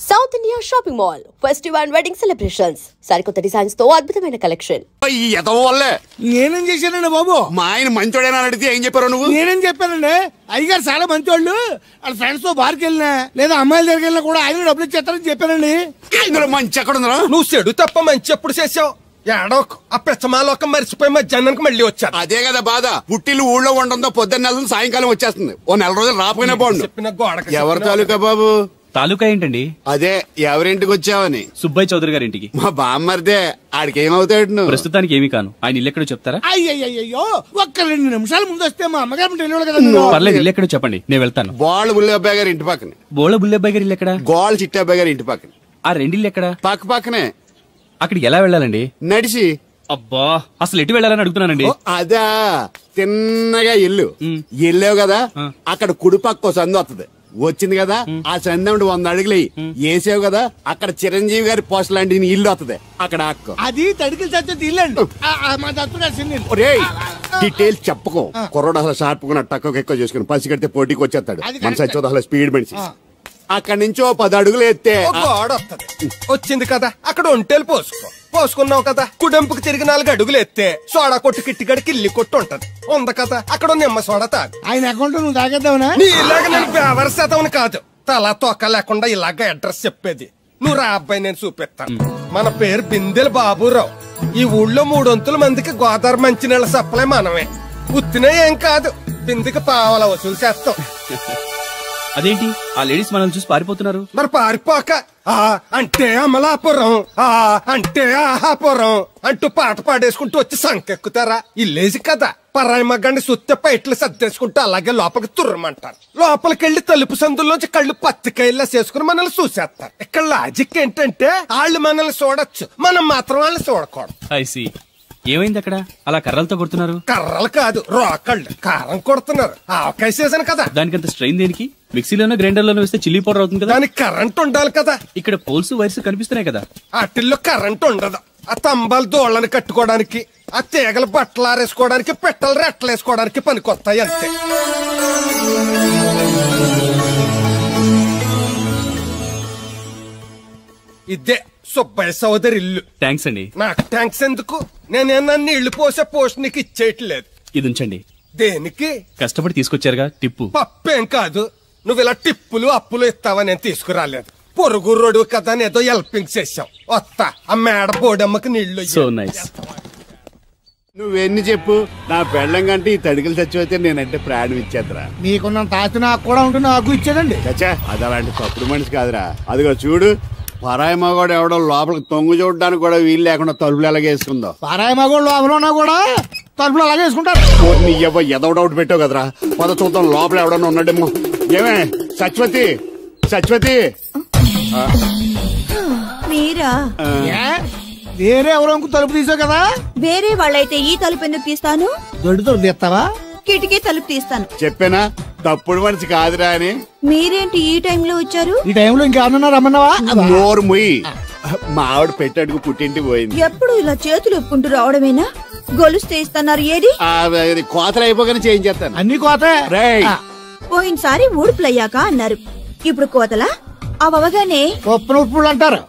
South India shopping mall festival and wedding celebrations సరికొత్త designs తో అద్భుతమైన కలెక్షన్. నేనేం చేశానండి బాబు? మా ఆయన మంచోడేనా అడిగితే ఏం చెప్పారు నువ్వు? నేనేం చెప్పానండి, అయ్యగారు చాలా మంచోళ్ళు, వాళ్ళ ఫ్రెండ్స్ తో బార్కి వెళ్ళినా లేదా అమ్మాయిల దగ్గరికి వెళ్ళినా కూడా ఆయన డబ్బులు ఇచ్చేస్తారని చెప్పానండి. ఇందులో మంచి ఎక్కడ ఉందా? నువ్వు చెడు తప్ప మంచి ఎప్పుడు చేసావు? ఏడోక ఆ పెచ్చమాలోక మరిచిపోయి మధ్యాహ్నానికి మళ్ళీ వచ్చారు. అదే కదా బాధ. పుట్టిల్లు ఊళ్ళో ఉండడంతో పొద్దున్న నెల సాయంకాలం వచ్చేస్తుంది. ఓ నెల రోజులు రాపోయినా బాగుండు. చెప్పిన గోడకి ఎవరి తాలూకా బాబు? తాలూకా ఏంటండి? అదే ఎవరింటికి వచ్చావని. సుబ్బయ్య చౌదరి గారి ఇంటికి. మా బామ్మర్దే. ఆడికి ఏమవుతాడు నువ్వు? ప్రస్తుతానికి ఏమీ కాను. ఆయన ఇల్లు ఎక్కడో చెప్తారా? అయ్యో ఒక్క 2 నిమిషాల ముందు వస్తే మా అమ్మగారు తెలియదు కదా. పర్లేదు, ఇల్లు ఎక్కడో చెప్పండి, నేను వెళ్తాను. బోళ్ళ బుల్లి అబ్బాయి గారి ఇంటి పక్కన. బోళ్ళ బుల్లెబ్బాయి గారి ఇల్లు ఎక్కడ? గోళ్ళ చిట్టి అబ్బాయి గారి ఇంటి పక్కన. ఆ రెండిల్లు ఎక్కడ? పక్క పక్కనే. అక్కడికి ఎలా వెళ్ళాలండి? నడిచి. అబ్బా, అసలు ఎటు వెళ్ళాలని అడుగుతున్నానండి. అదా తిన్నగా ఇల్లు వెళ్ళావు కదా, అక్కడ కుడి పక్క సందు వస్తుంది. వచ్చింది కదా, ఆ సందముడు 100 అడుగులు వేసావు కదా, అక్కడ చిరంజీవి గారి పోస్ట్ లాంటి ఇల్లు వస్తుంది. అక్కడ అక్క అది తడికి చచ్చేది ఇల్లండి. మా దత్తు డీటెయిల్స్ చెప్పుకో. కుర్రోడు అసలు షార్ప్గా తక్కువ ఎక్కువ చేసుకుని పసి కడితే పోటీకి వచ్చేస్తాడు. మన సచ్చి అసలు స్పీడ్ మనిషి. అక్కడి నుంచి 10 అడుగులు ఎత్తే గోడ వస్తుంది. వచ్చింది కదా, అక్కడ ఒంటేలు పోసుకున్నావు కదా, కుడెంపుకు తిరిగి 4 అడుగులు ఎత్తే సోడా కొట్టు కిట్టిగడి కిల్లి కొట్టు ఉంటది. ఉంది కదా, అక్కడ నిమ్మ సోడా తాగు. ఆయన అకౌంట్ నువ్వు తాగేద్దావునా? నీ ఇలాగ నేను వ్యవరసేతవని కాదు, తల తోక లేకుండా ఇలాగ అడ్రస్ చెప్పేది. నువ్వు రా అబ్బాయి, నేను చూపిస్తాను. మన పేరు బిందెల బాబురావు. ఈ ఊళ్ళో 300 మందికి గోదావరి మంచినీళ్ళ సప్లై మనమే. ఉత్తినే ఏం కాదు, బిందెకి పావలా వసూలు చేస్తాం. అదేంటి ఆ లేడీస్ మనల్ని చూసి పారిపోతున్నారు? మరి పారిపోక అంటే అమలాపురం, అంటే ఆహాపురం అంటూ పాట పాడేసుకుంటూ వచ్చి సంకెక్కుతారా? ఇల్లేసి కదా, పరాయి మగ్గాన్ని సుత్తే పైట్లు సర్దేసుకుంటూ అలాగే లోపలికి తుర్రమంటారు. లోపలికెళ్లి తలుపు సందుల్లోంచి కళ్ళు పత్తికాయల్లా చేసుకుని మనల్ని చూసేస్తారు. ఇక్కడ లాజిక్ ఏంటంటే వాళ్ళు మనల్ని చూడొచ్చు, మనం మాత్రం వాళ్ళని చూడకూడదు. I see. ఏమైంది అక్కడ? అలా కర్రలతో కొడుతున్నారు? కర్రలు కాదు, రోకళ్ళు. కారం కొడుతున్నారు. ఆవకాయ సీజన్ కదా. దానికంత స్ట్రెయిన్ దేనికి? మిక్సీలోనో గ్రైండర్ లోనో వేస్తే చిల్లీ పౌడర్ అవుతుంది కదా. దానికి కరెంట్ ఉండాలి కదా. ఇక్కడ పోల్స్ వైర్స్ కనిపిస్తున్నాయి కదా. వాటిల్లో కరెంట్ ఉండదు. ఆ తంబాలు దోళ్ళని కట్టుకోవడానికి, ఆ తీగలు బట్టలు ఆరేసుకోవడానికి, పెట్టలు రెట్టలేసుకోవడానికి పనికొస్తాయి అంతే. ఇదే సుబ్బయ్య సోదరి ఇల్లు. థ్యాంక్స్ అండి. నాకు థ్యాంక్స్ ఎందుకు? నేనేనా నీళ్లు పోసే పోస్ట్ నీకు ఇచ్చేయట్లేదు. ఇది ఉంచండి. దేనికి? కష్టపడి తీసుకొచ్చారుగా టిప్పు. పప్పేం కాదు, నువ్వు ఇలా టిప్పులు అప్పులు ఇస్తావని నేను తీసుకురాలేదు. పొరుగు రోడ్డు కదా ఏదో హెల్పింగ్ చేసావు. వస్తా, ఆ మేడ బోడమ్మకి నీళ్లు. So nice. నువ్వెన్ని చెప్పు, నా పెళ్ళం కంటే ఈ తడికలు చచ్చిపోతే నేనంటే ప్రాణం ఇచ్చేద్దరా. మీకున్నంత ఆస్తి నాకు కూడా ఉంటుంది, నాకు ఇచ్చేదండి. చచ్చా, అది అలాంటి తప్పుడు మనిషి కాదురా. అదిగో చూడు, పరాయి మగోడు ఎవడో లోపలికి తొంగు చూడడానికి కూడా వీలు లేకుండా తలుపులు ఎలాగ వేసుకుందో. పరాయి మగోడు లోపల ఉన్నా కూడా తలుపులు అలాగే వేసుకుంటారు. నీ ఎదో డౌట్ పెట్టావు కదరా. పద చూద్దాం లోపల ఎవడన్నా ఉన్నాడేమో. ఏమే సత్యవతి, సత్యవతి మీరా? వేరే ఎవరో తలుపు తీసావు కదా. వేరే వాళ్ళైతే ఈ తలుపు ఎందుకు తీస్తాను? దొడ్డు తలుపు తీస్తావా? కిటికీ తలుపు తీస్తాను. చెప్పానా తప్పుడు మనిషి కాదురా అని. మీరేంటి ఈ టైంలో వచ్చారు? ఈ టైంలో ఇంకేమన్నా రమ్మన్నావా? నోరు ముయ్యి. మా ఆవిడ పెట్టడుకు పుట్టింటి పోయింది. ఎప్పుడు ఇలా చేతులు ఒప్పుకుంటూ రావడమేనా? గొలుస్తే ఇస్తున్నారు, ఏది? కోతలు అయిపోగానే చేయించేస్తాను. అన్ని కోత. పోయినసారి ఊడుపులయ్యాక అన్నారు, ఇప్పుడు కోతలా? అవగానే ఉప్పులు ఉప్పులు అంటారు.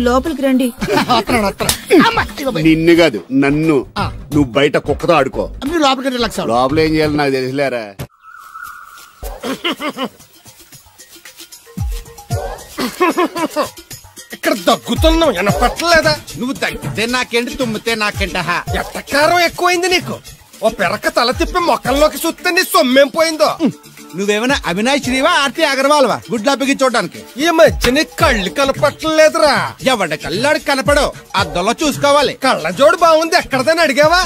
లోపలికి రండి. నిన్ను కాదు నన్ను. నువ్వు బయట కుక్కతో ఆడుకో. లోపలికి లోపల ఏం చేయాలి నాకు తెలిసిలేరా. ఇక్కడ దగ్గుతున్నావు, వినపట్టలేదా? నువ్వు తగ్గితే నాకేంటి, తుమ్మితే నాకేంట. ఎట్టకారం ఎక్కువైంది నీకు. ఓ పెరక తల తిప్పి మొక్కల్లోకి చూస్తే నీ సొమ్మేం పోయిందో. నువ్వేమైనా అవినాష్ శ్రీవా, ఆర్తి అగర్వాల్వా గుడ్లా పిగి చూడడానికి? ఈ మధ్య నీ కళ్ళు కనపట్టలేదురా. ఎవరి కళ్ళాడు కనపడవు, అద్దంలో చూసుకోవాలి. కళ్ళజోడు బాగుంది, ఎక్కడదని అడిగావా?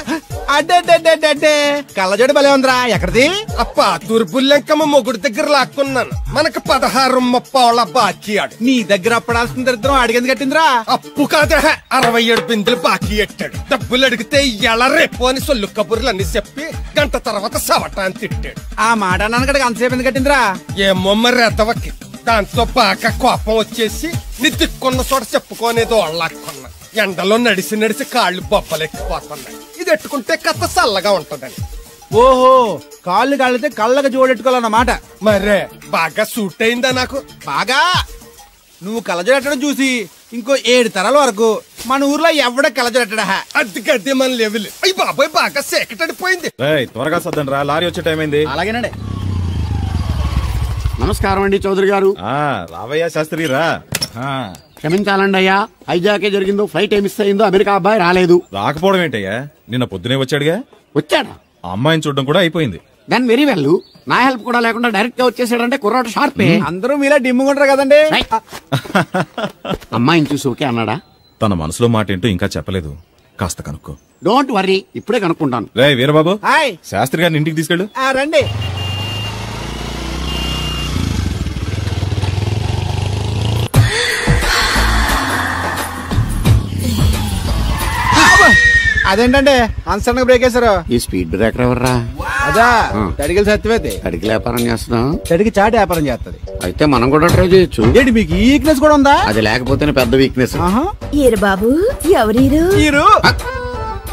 అడ్డే కళ్ళజోడు భలే ఉందిరా. ఎక్కడిది? ఆ పాతూరు బుల్లెంకమ్మ మొగుడు దగ్గర లాక్కున్నాను. మనకు 16 బాకీ ఆడు. నీ దగ్గర అప్పడాల్సిన దరిద్రం అడిగింది కట్టిందిరా. అప్పు కాదా, 67 బిందులు బాకీ ఎట్టాడు. డబ్బులు అడిగితే ఎలా రేపు అని సొల్లు కబుర్లు అన్ని చెప్పి గంట తర్వాత సవటాన్ని తిట్టాడు. ఆ మాట అన్నాను అంతసేపు ఎందుకు కట్టిందిరా? ఏమో మరి ఎదవకి. దాంతో బాగా కోపం వచ్చేసి నీ దిక్కున్న చోట చెప్పుకోనేదో వాళ్ళకున్నా. ఎండలో నడిసి కాళ్ళు బొబ్బలెక్కిపోతున్నాయి. ఇది ఎట్టుకుంటే కథ చల్లగా ఉంటదని. ఓహో, కాళ్ళు కాళ్ళైతే కళ్ళకు జోడెట్టుకోవాలన్నమాట. మరే బాగా సూట్ అయిందా నాకు? బాగా. నువ్వు కళ్ళజోడెట్టడం చూసి ఇంకో 7 తరాల వరకు మన ఊర్లో ఎవడ కళ్ళజోడెట్టడా. అది గడ్డి మన లెవెల్. అయ్యి బాబాయ్ బాగా సేకటడిపోయింది. త్వరగా సర్దండి రా, లారీ వచ్చే టైం అయింది. అలాగేనండి. నమస్కారం అండి చౌదరి గారు. రావయ్యా శాస్త్రి రా. క్షమించాలండి అయ్యా, హైజాకే జరిగిందో, ఫ్లైట్ ఏమి మిస్ అయిందో, అమెరికా అబ్బాయి రాలేదు. రాకపోవడం ఏంటయ్యా, నిన్న పొద్దునే వచ్చాడుగా. వచ్చాడా? ఆ అమ్మాయిని చూడడం కూడా అయిపోయింది. దాని వెరీ వెల్. నా హెల్ప్ కూడా లేకుండా డైరెక్ట్ గా వచ్చేసాడంటే కుర్రాడు షార్పే. అందరూ మీలా డిమ్ముకుంటారు కదండి. అమ్మాయిని చూసి ఓకే అన్నాడా? తన మనసులో మాట ఏంటో ఇంకా చెప్పలేదు, కాస్త కనుక్కో. డోంట్ వర్రీ, ఇప్పుడే కనుక్కుంటాను. రే వీరబాబు, హాయ్. శాస్త్రి గారిని ఇంటికి తీసుకెళ్ళు. రండి. అదేంటండి అన్సడన్ బ్రేక్ వేశారు? ఈ స్పీడ్ బ్రేకర్ ఎవర్రా? అదా తడిగిలి సత్యవేతి. అడిగి వ్యాపారం చేస్తున్నాం, తడికి చాటి వ్యాపారం చేస్తది. అయితే మనం కూడా ట్రై చేయొచ్చు. ఏంటి మీకు ఈ వీక్నెస్ కూడా ఉందా? అది లేకపోతేనే పెద్ద వీక్నెస్. ఈరు బాబు, ఎవరీరు?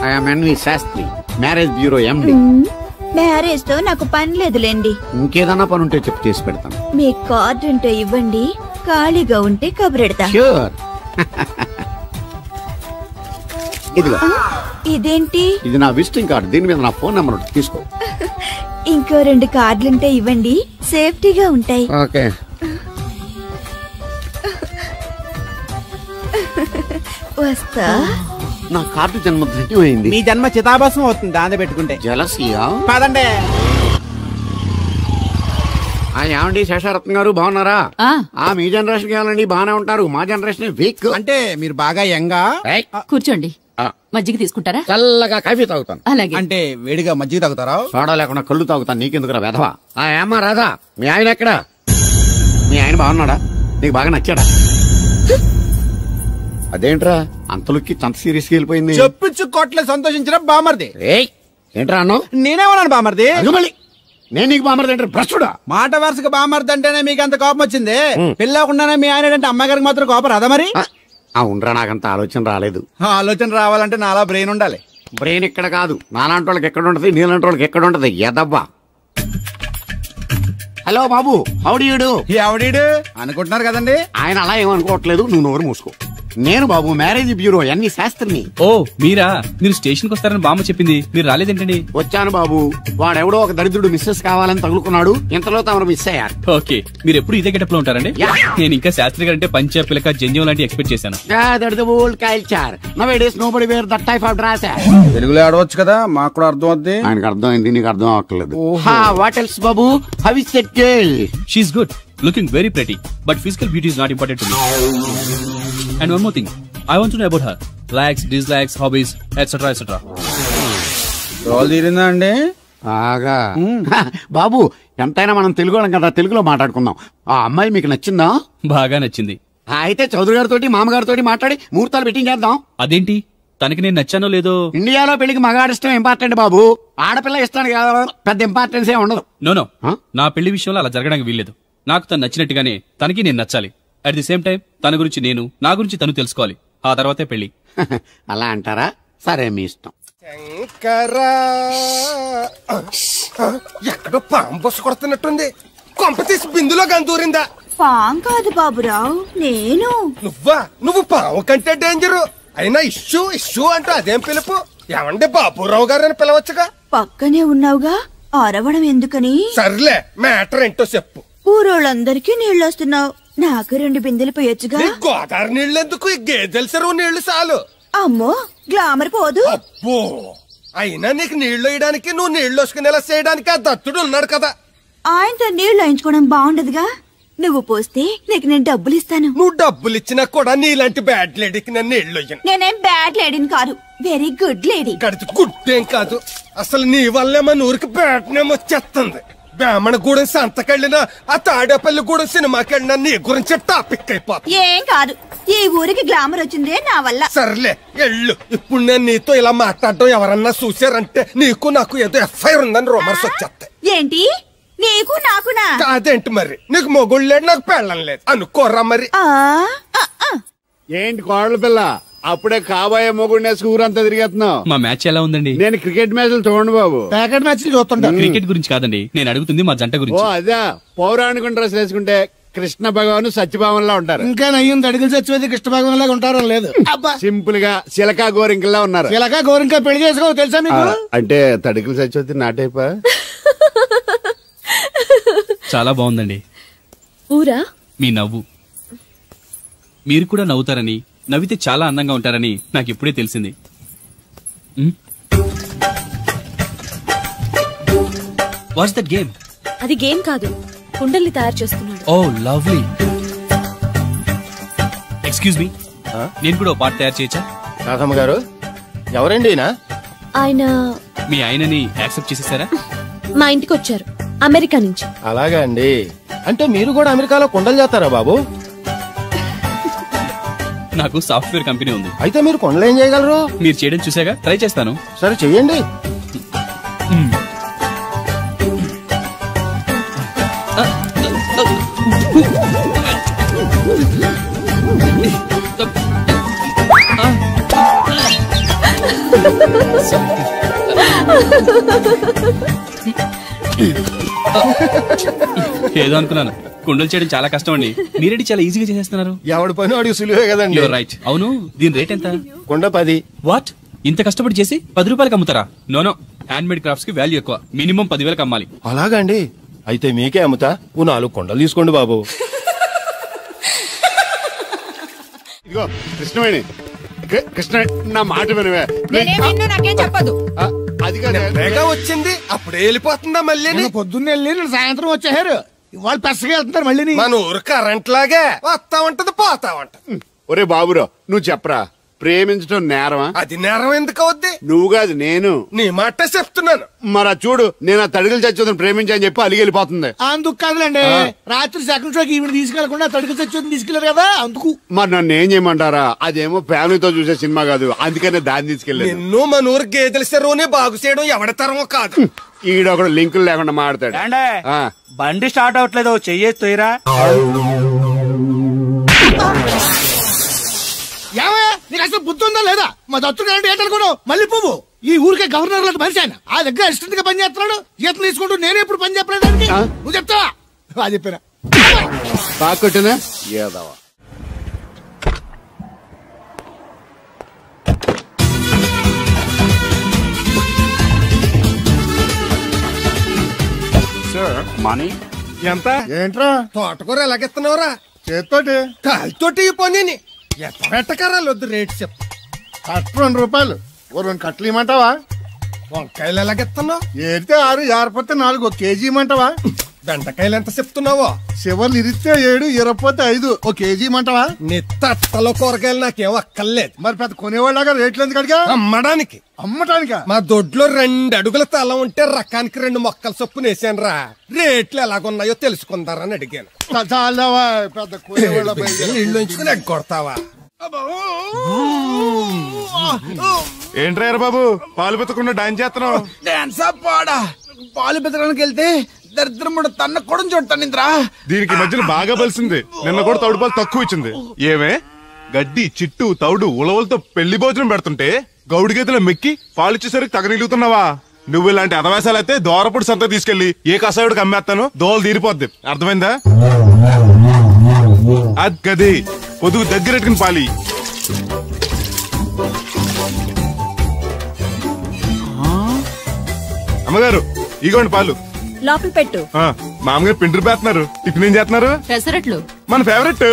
I'm NV Shastri, marriage bureau MD. Marriage తో నాకు పని లేదులేండి. ఇంకేదన్నా పని ఉంటే చెప్పి చేసి పెడతాను. మీ కార్డు ఉంటే ఇవ్వండి, ఖాళీగా ఉంటే కబురెడతా. ష్యూర్. ఇదిగో. ఇదేంటి? ఇది నా విజిటింగ్ కార్డు, దీని మీద నా ఫోన్ నెంబర్ తీసుకో. ఇంకో 2 కార్డులుంటే ఇవ్వండి, సేఫ్టీగా ఉంటాయి. ఓకే. వస్తా. నా కార్డు జన్మ ధన్యమైంది. మీ జన్మ చితాభాసం అవుతుంది దాన్ని పెట్టుకుంటే. జలసియా? పదండి. ఏమండి శేషారత్న గారు, బాగున్నారా? మీ జనరేషన్ కావాలండి, బాగానే ఉంటారు. మా జనరేషన్ వీక్. అంటే మీరు బాగా యంగా. కూర్చోండి, మజ్జిగ తీసుకుంటారా? చల్లగా కాఫీ తాగుతాను. అలాగే. అంటే వేడిగా మజ్జిగ తాగుతారా? సోడా లేకుండా కళ్ళు తాగుతాను. నీకెందుకురా వెధవా? ఏమ్మా రాధా, మీ ఆయన ఎక్కడా? మీ ఆయన బాగున్నాడా? నీకు బాగా నచ్చాడా? అదేంట్రా అంతలోకి అంత సీరియస్ గా వెళ్ళిపోయింది? చెప్పించు కొట్లే సంతోషించిన బామర్ది. ఏంట్రా అన్నావు? నేనేమన్నాను బామర్ది? మళ్ళీ నేను నీకు బామర్ది అంటే భ్రష్టుడా? మాట వరుసగా బామర్ది అంటేనే మీకు అంత కోపం వచ్చింది. పెళ్ళకుండానే మీ ఆయన అంటే అమ్మగారికి మాత్రం కోపం రాదా మరి? ఉండరా, నాకంత ఆలోచన రాలేదు. ఆలోచన రావాలంటే నాలా బ్రెయిన్ ఉండాలి. బ్రెయిన్ ఇక్కడ కాదు, నాలాంటి వాళ్ళకి ఎక్కడ ఉంటది, నీలాంటి వాళ్ళకి ఎక్కడ ఉంటది. ఎదవ్వా. హలో బాబు, హౌడీయుడు. ఎవడీడు అనుకుంటున్నారు కదండి. ఆయన అలా ఏమనుకోవట్లేదు, నువ్వు నోరు మూసుకో. నేను బాబు మ్యారేజ్ బ్యూరో ఎన్ని శాస్త్రిని. ఓ మీరా? మీరు స్టేషన్ కి వస్తారని బామ్మ చెప్పింది, మీరు రాలేదేంటండి? వచ్చాను బాబు, వాడెవడో ఒక దరిద్రుడు మిస్సెస్ కావాలని తగులుకున్నాడు, ఇంతలో తమరు మిస్ అయ్యారు. ఓకే, మీరు ఎప్పుడు ఇదే గెటప్ లో ఉంటారండి? నేను ఇంకా శాస్త్రి గారు అంటే పంచ పిలక జంజం లాంటి ఎక్స్పెక్ట్ చేశాను. తెలుగులో ఆడవచ్చు కదా, మాకు కూడా అర్థం అవుద్ది. ఆయనకు అర్థమైంది, నీకు అర్థం అవ్వట్లేదు. వాట్ ఎల్స్ బాబు? How is that girl? She is good, looking very pretty, but physical beauty is not important to me. And one more thing, I want to know about her likes, dislikes, hobbies, etc. etc. Role తీరిందా అండి? బాగా. బాబు ఎంతైనా మనం తెలుగు కదా, తెలుగులో మాట్లాడుకుందాం. ఆ అమ్మాయి మీకు నచ్చిందా? బాగా నచ్చింది. అయితే చౌదరి గారితో మామగారితో మాట్లాడి ముహూర్తాలు పెట్టింగ్ చేద్దాం. అదేంటి, తనకి నేను నచ్చానో లేదో? ఇండియాలో పెళ్లికి మగాడిష్టం ఇంపార్టెంట్ బాబు, ఆడపిల్ల ఇష్టానికి పెద్ద ఇంపార్టెన్స్ ఏ ఉండదు. నో నా పెళ్లి విషయంలో అలా జరగడానికి వీల్లేదు. నాకు తను నచ్చినట్టుగానే తనకి నేను నచ్చాలి. అట్ ది సేమ్ టైం తన గురించి నేను, నా గురించి తను తెలుసుకోవాలి. ఆ తర్వాతే పెళ్లి. అలా అంటారా? సరే, మీ ఇష్టం. ఎక్కడో పాము బొస్సు కొడుతున్నట్టుంది. కొంప తీసి బిందులో గందూరిందా? పాం కాదు బాబురావు, నేను. నువ్వు పాము కంటే డేంజరు. అయినా ఇష్యూ ఇష్యూ అంటూ అదేం పిలుపు? ఏమండి బాబురావు గారు అని పిలవచ్చుగా. పక్కనే ఉన్నావుగా, అరవడం ఎందుకని? సర్లే, మ్యాటర్ ఏంటో చెప్పు. ఊరోళ్ళందరికీ నీళ్ళొస్తున్నావు, నాకు 2 బిందెలు పోయొచ్చుగా. గోదావరి నీళ్ళెందుకు? ఈ గేదెల చెరువు నీళ్లు చాలు. అమ్మో, గ్లామర్ పోదు. అబ్బో, అయినా నీకు నీళ్లు వేయడానికి, నువ్వు నీళ్లు వసుకునేలా చేయడానికి ఆ దత్తుడు ఉన్నాడు కదా. ఆయనతో నీళ్లు వేయించుకోవడం బాగుండదుగా. నువ్వు పోస్తే నీకు నేను డబ్బులు ఇస్తాను. నువ్వు డబ్బులు ఇచ్చినా కూడా నీలాంటి బ్యాడ్ లేడీకి నేను నీళ్లు వేయను. నేనేం బ్యాడ్ లేడీని కాదు, వెరీ గుడ్ లేడీ. గడిచి గుడ్డేం కాదు, అసలు నీ వల్లే మన ఊరికి బ్యాడ్ నేమ్ వచ్చేస్తుంది. బ్రాహ్మణగూడెం సంతకెళ్ళినా, ఆ తాడేపల్లిగూడెం సినిమాకెళ్ళినా నీ గురించి టాపిక్ అయిపోతుంది. ఏం కాదు, ఈ ఊరికి గ్లామర్ వచ్చిందే నా వల్ల. సర్లే ఎళ్ళు. ఇప్పుడు నేను నీతో ఇలా మాట్లాడడం ఎవరన్నా చూసారంటే నీకు నాకు ఏదో ఎఫ్ఐఆర్ ఉందని రూమర్స్ వచ్చేస్తాయి. ఏంటి? నీకు నాకునా? కాదేంటి మరి? నీకు మొగుళ్ళు లేడు, నాకు పెళ్ళం లేదు అనుకోరా మరి. ఏంటి కోడల పిల్ల, అప్పుడే కాబోయే మొగుడిని ఊరంతా తిరిగేస్తున్నావు. మా మ్యాచ్ ఎలా ఉందండి? నేను క్రికెట్ మ్యాచ్లు చూడండి బాబు. ప్యాకెట్ మ్యాచ్లు చూస్తుంటా. క్రికెట్ గురించి కాదండి నేను అడుగుతుంది మా జంట ఓ గురించి. అదే పౌరాణిక డ్రెస్ వేసుకుంటే కృష్ణ భగవాన్ సత్యభామన్లా ఉంటారు. ఇంకా నయ్యం తడిగిలు చచ్చిపోతే కృష్ణ భగవాన్ లాగా ఉంటారో లేదు. సింపుల్ గా చిలకా గోరింకల్లా ఉన్నారు. చిలకా గోరింక పెళ్లి చేసుకో తెలుసా మీకు? అంటే తడికలు చచ్చిపోతే నాటైపా. చాలా బాగుందండి. ఊరా మీ నవ్వు. మీరు కూడా నవ్వుతారని, నవ్వితే చాలా అందంగా ఉంటారని నాకు ఇప్పుడే తెలిసింది. What's that game? అది గేమ్ కాదు, కుండల్ని తయారు చేస్తున్నాడు. Oh lovely. ఎక్స్క్యూజ్ మీ, నేను కూడా ఓ పాట తయారు చేయొచ్చా? రాధమ్మ గారు ఎవరండి? ఆయన మీ ఆయనని యాక్సెప్ట్ చేసేసారా? మా ఇంటికి వచ్చారు అమెరికా నుంచి. అలాగా అండి. అంటే మీరు కూడా అమెరికాలో కొండలు చేస్తారా బాబు? నాకు సాఫ్ట్వేర్ కంపెనీ ఉంది. అయితే మీరు కొండలు ఏం చేయగలరు? మీరు చేయడం చూసాగా, ట్రై చేస్తాను. సరే చెయ్యండి. ఏదో అనుకున్నాను. కుండలు చేయడం చాలా కష్టం అండి, మీరేంటి చాలా ఈజీగా చేసేస్తున్నారు. ఎవడి పని వాడికి సులువే కదండి. రైట్. అవును, దీని రేట్ ఎంత? కుండ 10. వాట్? ఇంత కష్టపడి చేసి 10 రూపాయలకి అమ్ముతారా? నోనో, హ్యాండ్ మేడ్ క్రాఫ్ట్స్ కి వాల్యూ ఎక్కువ. మినిమం 10,000కి అమ్మాలి. అలాగా అండి. అయితే మీకే అమ్ముతా. 4 కొండలు తీసుకోండి బాబు. ఇదిగో కృష్ణవేణి, కృష్ణ నా మాట వినవే. నాకేం చెప్పదు. అది కాదు, వచ్చింది అప్పుడే వెళ్ళిపోతుందా మళ్ళీ? పొద్దున్న వెళ్ళి నేను సాయంత్రం వచ్చేసారు. ఇవాళ పెసగా వెళ్తున్నారు మళ్ళీ. మన ఊరు కరెంట్ లాగే వస్తా ఉంటది పోతా ఉంటది. ఒరే బాబురా నువ్వు చెప్పరా, ప్రేమించడం నేరమా? అది నేరం ఎందుకు అవుద్ది? నువ్వు కాదు నేను. నీ మాట చెప్తున్నాను. మరి చూడు, నేను ఆ తడికలు చచ్చి ప్రేమించని చెప్పి అలిగి వెళ్ళిపోతుంది. అందుకు కాదులేండి, రాత్రి సెకండ్ షోకి ఈవిడ తీసుకెళ్లకుండా తడికలు చచ్చి తీసుకెళ్లారు కదా అందుకు. మరి నన్ను ఏం చేయమంటారా? అదేమో ఫ్యామిలీతో చూసే సినిమా కాదు, అందుకనే దాన్ని తీసుకెళ్ళాను. నిన్ను మన ఊరు గేదెల చెరువుని బాగు చేయడం ఎవడతరమో కాదు. ఈడొకడు లింకులు లేకుండా మాడతాడు. బండి స్టార్ట్ అవట్లేదు, చెయ్యేసి తోయరా. ఏమయ్యా నీకు అసలు బుద్ధి ఉందా లేదా? మా దత్తుడు అంటే ఏంటనుకోను మళ్ళీ పువ్వు. ఈ ఊరికే గవర్నర్ లాంటి మనిషి ఆయన. ఆ దగ్గర అసిస్టెంట్ గా పని చేస్తున్నాడు. జీతం తీసుకుంటూ నేను ఎప్పుడు పని చెప్పలేదు. నువ్వు చెప్తావా? అది చెప్పారా బాగా కొట్టినా ఏదవా. మనీ ఎంత? ఏంట్రా తోటకూర ఎలాగెత్తున్నావురా? చేత్తోటి కాలితోటి పోనీ ఎట్టకరాలు వద్దు. రేట్ చెప్పు. కట్ట 2 రూపాయలు. ఓ 2 కట్టలు ఇమ్మంటావా? వంకాయలు ఎలాగెత్తున్నావు? ఏడితే 6, జారిపోతే 4. 1 కేజీ ఇమ్మంటావా? బెండకాయలు ఎంత చెప్తున్నావో? చివర్లు ఇరిస్తే 7, ఇరపోతే 5. 1 కేజీ ఇమ్మంటావా? నీ తట్టలో కూరగాయలు నాకేం అక్కర్లేదు. మరి పెద్ద కొనేవాళ్ళగా రేట్లు ఎందుకు అడిగా? అమ్మడానికి. అమ్మటానికా? మా దొడ్లో 2 అడుగుల తల ఉంటే రకానికి 2 మొక్కల చొప్పున వేసాను రా. రేట్లు ఎలాగున్నాయో తెలుసుకుందారని అడిగాను. చాలావా పెద్ద కొనేవాళ్ళ ఇల్లు ఉంచుకుని ఎగ్గొడతావా? ఏంట్రా బాబు పాలు పెత్తకుండా డాన్స్ చేస్తున్నావు? డాన్సా పాడా? పాలు పెతకడానికి వెళ్తే దరిద్రముడు తన్న కూడా చూడతానింద్రా. దీనికి మధ్యన బాగా బలిసింది. నిన్న కూడా తౌడు పాలు తక్కువ ఇచ్చింది. ఏమే గడ్డి చిట్టు తౌడు ఉలవలతో పెళ్లి భోజనం పెడుతుంటే గౌడి గేదెల మెక్కి పాలిచ్చేసరికి తగనిలుగుతున్నావా? నువ్వు ఇలాంటి అదవేశాలైతే దోరపుడు సంత తీసుకెళ్లి ఏ కసాయుడికి అమ్మేస్తాను, దోలు తీరిపోద్ది. అర్థమైందా? అది గది పొదుగు దగ్గరెట్టుకుని పాలి. అమ్మగారు ఇగోండి పాలు. లోపల పెట్టు. మామగారు పిండి పేస్తున్నారు. టిఫిన్ ఏం చేస్తున్నారు? పెసరట్లు. మన ఫేవరెట్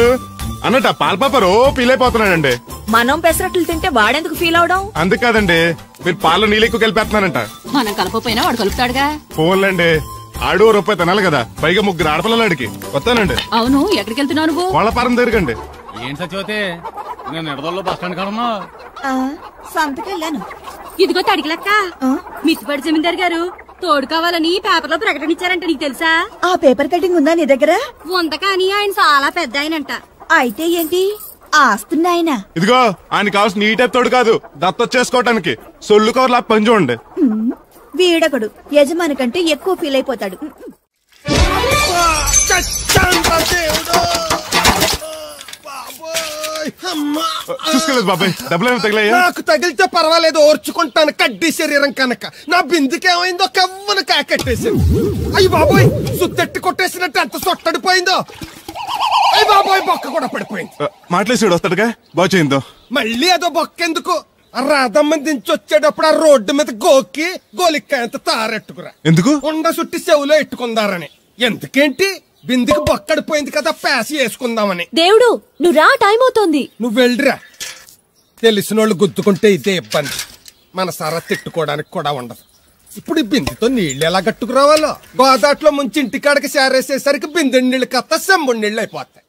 అన్నట్టు పాల పాప ఫీల్ అయిపోతున్నాడండి. మనం పెసరట్లు తింటే వాడెందుకు ఫీల్ అవడం? అందుకాదండి, మీరు పాలు నీళ్ళు ఎక్కువ కలిపేస్తున్నారంట. మనం కలపపోయినా వాడు కలుపుతాడుగా. ఫోన్లండి, ఆడు రూపాయి తినాలి కదా, పైగా 3 ఆడపిల్లలాడికి. వస్తానండి. అవును, ఎక్కడికి వెళ్తున్నావు నువ్వు? వాళ్ళ పారం దగ్గరకండి. ఏం సచివతే, నేను నిడదల్లో బస్ స్టాండ్ కాడమ్మా. సంతకెళ్ళాను. ఇదిగో తడికిలక్క, మిత్తిపడి జమీందార్ గారు తోడు కావాలని పేపర్లో ప్రకటన ఇచ్చారంట. నీకు తెలుసా? ఆ పేపర్ కటింగ్ ఉందా నీ దగ్గర? ఉంద కానీ ఆయన చాలా పెద్ద ఆయనంట. అయితే ఏంటి ఆస్తున్నాయన? ఇదిగో ఆయన కావాల్సిన ఈ టైప్ తోడు కాదు, దత్తొచ్చేసుకోవటానికి సొల్లు కవర్లా పని చూడండి. వీడకడు యజమాని కంటే ఎక్కువ ఫీల్ అయిపోతాడు. చూసుకోలేదు బాబాయ్, డబ్బులు తగిలాయా? నాకు తగిలితే పర్వాలేదు, ఓర్చుకుంటాను. కడ్డీ శరీరం కనుక నా బిందుకేమైందో కవ్వను కాకెట్టేసింది. అయ్యి బాబోయ్, సుత్తెట్టి కొట్టేసినట్టు ఎంత సొట్టడిపోయిందో. అయ్యి బాబోయ్, బొక్క కూడా పడిపోయింది. మాట్లాడేసాడు వస్తాడుగా, బాగు చేయిందో. మళ్ళీ అదో బొక్కెందుకు? రాధమ్మ దించి వచ్చేటప్పుడు ఆ రోడ్డు మీద గోకి గోలిక్కాయంత తారెట్టుకురా. ఎందుకు? ఉండ సుట్టి చెవులో ఎట్టుకుందారని. ఎందుకేంటి? బిందికి బొక్కడిపోయింది కదా, పేసి వేసుకుందామని. దేవుడు నువ్వు రా, టైం అవుతోంది. నువ్వు వెళ్ళిరా. తెలిసినోళ్ళు గుద్దుకుంటే ఇదే ఇబ్బంది. మన సర తిట్టుకోవడానికి కూడా ఉండదు. ఇప్పుడు ఈ బిందెతో నీళ్లు ఎలా గట్టుకురావాలో. గోదాట్లో ముంచి ఇంటికాడికి సేరేసేసరికి బిందె నీళ్ళు కత్త సెంబుడి నీళ్ళు అయిపోతాయి.